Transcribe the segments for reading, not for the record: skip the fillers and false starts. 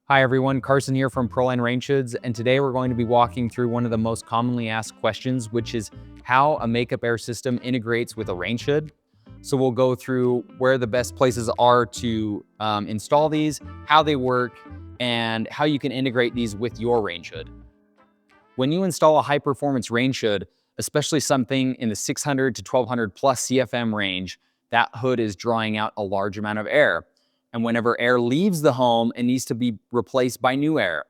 Hi everyone, Carson here from Proline Range Hoods, and today we're going to be walking through one of the most commonly asked questions, which is how a makeup air system integrates with a range hood. So we'll go through where the best places are to install these, how they work, and how you can integrate these with your range hood. When you install a high-performance range hood, especially something in the 600 to 1200 plus CFM range, that hood is drawing out a large amount of air. And whenever air leaves the home, it needs to be replaced by new air.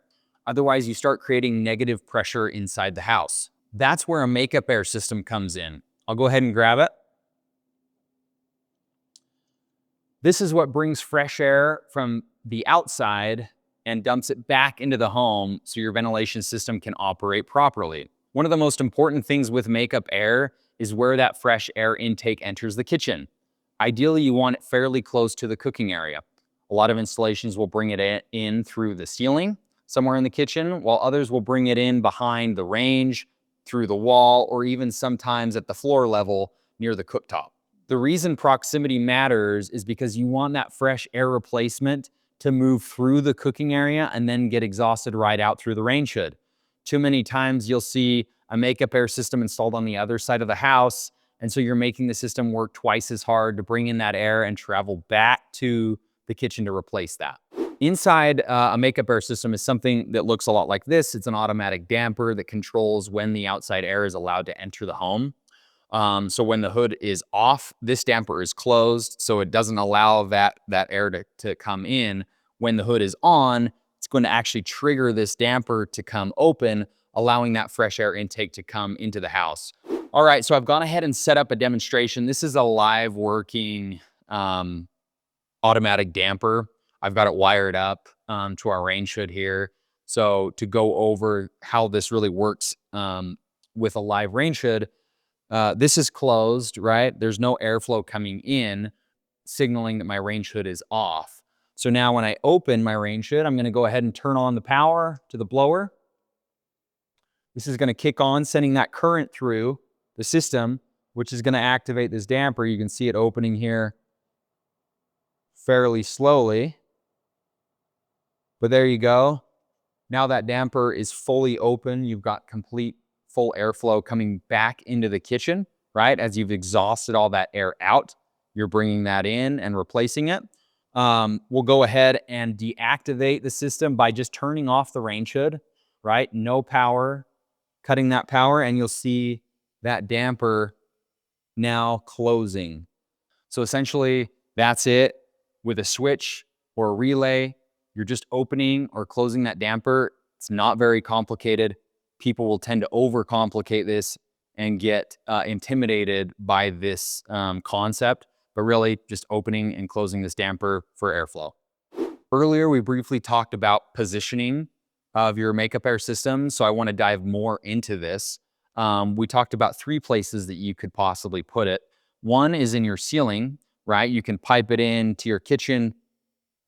Otherwise, you start creating negative pressure inside the house. That's where a makeup air system comes in. I'll go ahead and grab it. This is what brings fresh air from the outside and dumps it back into the home so your ventilation system can operate properly. One of the most important things with makeup air is where that fresh air intake enters the kitchen. Ideally, you want it fairly close to the cooking area. A lot of installations will bring it in through the ceiling, somewhere in the kitchen, while others will bring it in behind the range, through the wall, or even sometimes at the floor level near the cooktop. The reason proximity matters is because you want that fresh air replacement to move through the cooking area and then get exhausted right out through the range hood. Too many times you'll see a makeup air system installed on the other side of the house, and so you're making the system work twice as hard to bring in that air and travel back to the kitchen to replace that. Inside a makeup air system is something that looks a lot like this. It's an automatic damper that controls when the outside air is allowed to enter the home. So when the hood is off, this damper is closed, so it doesn't allow that air to come in. When the hood is on, it's going to actually trigger this damper to come open, allowing that fresh air intake to come into the house. All right, so I've gone ahead and set up a demonstration. This is a live working automatic damper. I've got it wired up to our range hood here. So to go over how this really works with a live range hood, this is closed, right? There's no airflow coming in, signaling that my range hood is off. So now when I open my range hood, I'm gonna go ahead and turn on the power to the blower. This is gonna kick on, sending that current through the system, which is gonna activate this damper. You can see it opening here fairly slowly, but there you go. Now that damper is fully open. You've got complete full airflow coming back into the kitchen, right? As you've exhausted all that air out, you're bringing that in and replacing it. We'll go ahead and deactivate the system by just turning off the range hood, right? No power, cutting that power, and you'll see that damper now closing. So essentially, that's it. With a switch or a relay, you're just opening or closing that damper. It's not very complicated. People will tend to overcomplicate this and get intimidated by this concept, but really just opening and closing this damper for airflow. Earlier, we briefly talked about positioning of your makeup air system, so I want to dive more into this. We talked about 3 places that you could possibly put it. One is in your ceiling, right? You can pipe it into your kitchen,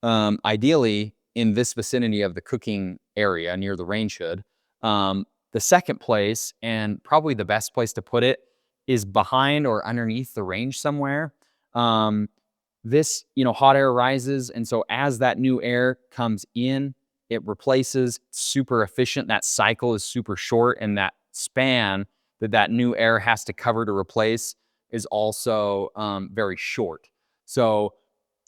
ideally in this vicinity of the cooking area near the range hood. The second place, and probably the best place to put it, is behind or underneath the range somewhere. This, hot air rises, and so as that new air comes in, it replaces. Super efficient. That cycle is super short, and that span that new air has to cover to replace is also very short. So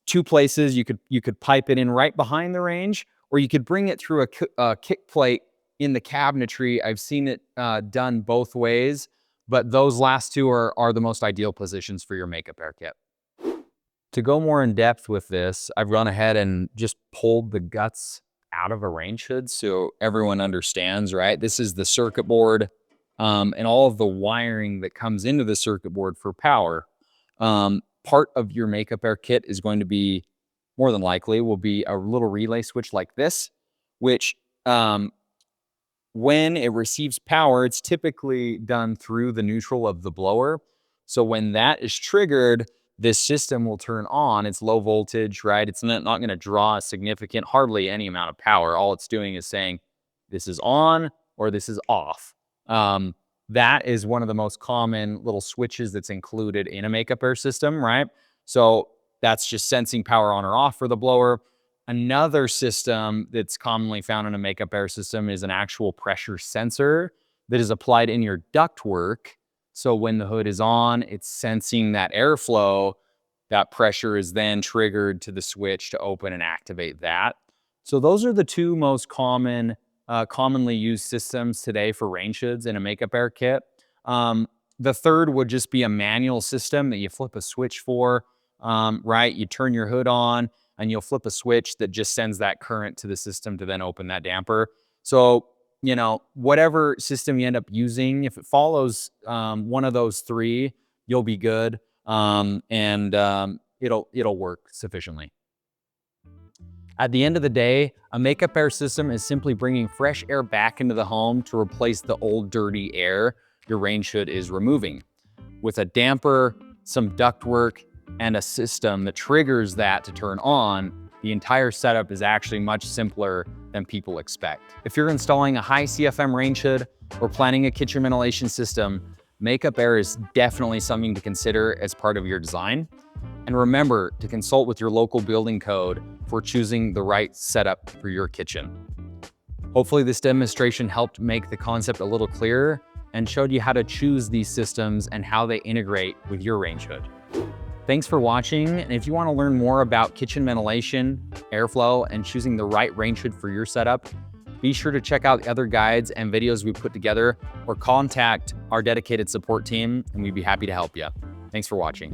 2 places you could pipe it in right behind the range, or you could bring it through a kick plate in the cabinetry. I've seen it done both ways, but those last 2 are the most ideal positions for your makeup air kit. To go more in depth with this, I've gone ahead and just pulled the guts out of a range hood so everyone understands, right? This is the circuit board and all of the wiring that comes into the circuit board for power. Part of your makeup air kit is going to be, more than likely, will be a little relay switch like this, which when it receives power, it's typically done through the neutral of the blower. So when that is triggered, this system will turn on. It's low voltage, right? It's not going to draw a significant, hardly any amount of power. All it's doing is saying this is on or this is off. That is one of the most common little switches that's included in a makeup air system, right? So that's just sensing power on or off for the blower. Another system that's commonly found in a makeup air system is an actual pressure sensor that is applied in your ductwork. So when the hood is on, it's sensing that airflow. That pressure is then triggered to the switch to open and activate that. So those are the two most commonly used systems today for range hoods in a makeup air kit. The third would just be a manual system that you flip a switch for, right? You turn your hood on and you'll flip a switch that just sends that current to the system to then open that damper. So, you know, whatever system you end up using, if it follows one of those three, you'll be good, it'll work sufficiently. At the end of the day, a makeup air system is simply bringing fresh air back into the home to replace the old dirty air your range hood is removing. With a damper, some ductwork, and a system that triggers that to turn on, the entire setup is actually much simpler than people expect. If you're installing a high CFM range hood or planning a kitchen ventilation system, makeup air is definitely something to consider as part of your design. And remember to consult with your local building code for choosing the right setup for your kitchen. Hopefully this demonstration helped make the concept a little clearer and showed you how to choose these systems and how they integrate with your range hood. Thanks for watching, and if you want to learn more about kitchen ventilation, airflow, and choosing the right range hood for your setup, be sure to check out the other guides and videos we put together or contact our dedicated support team and we'd be happy to help you. Thanks for watching.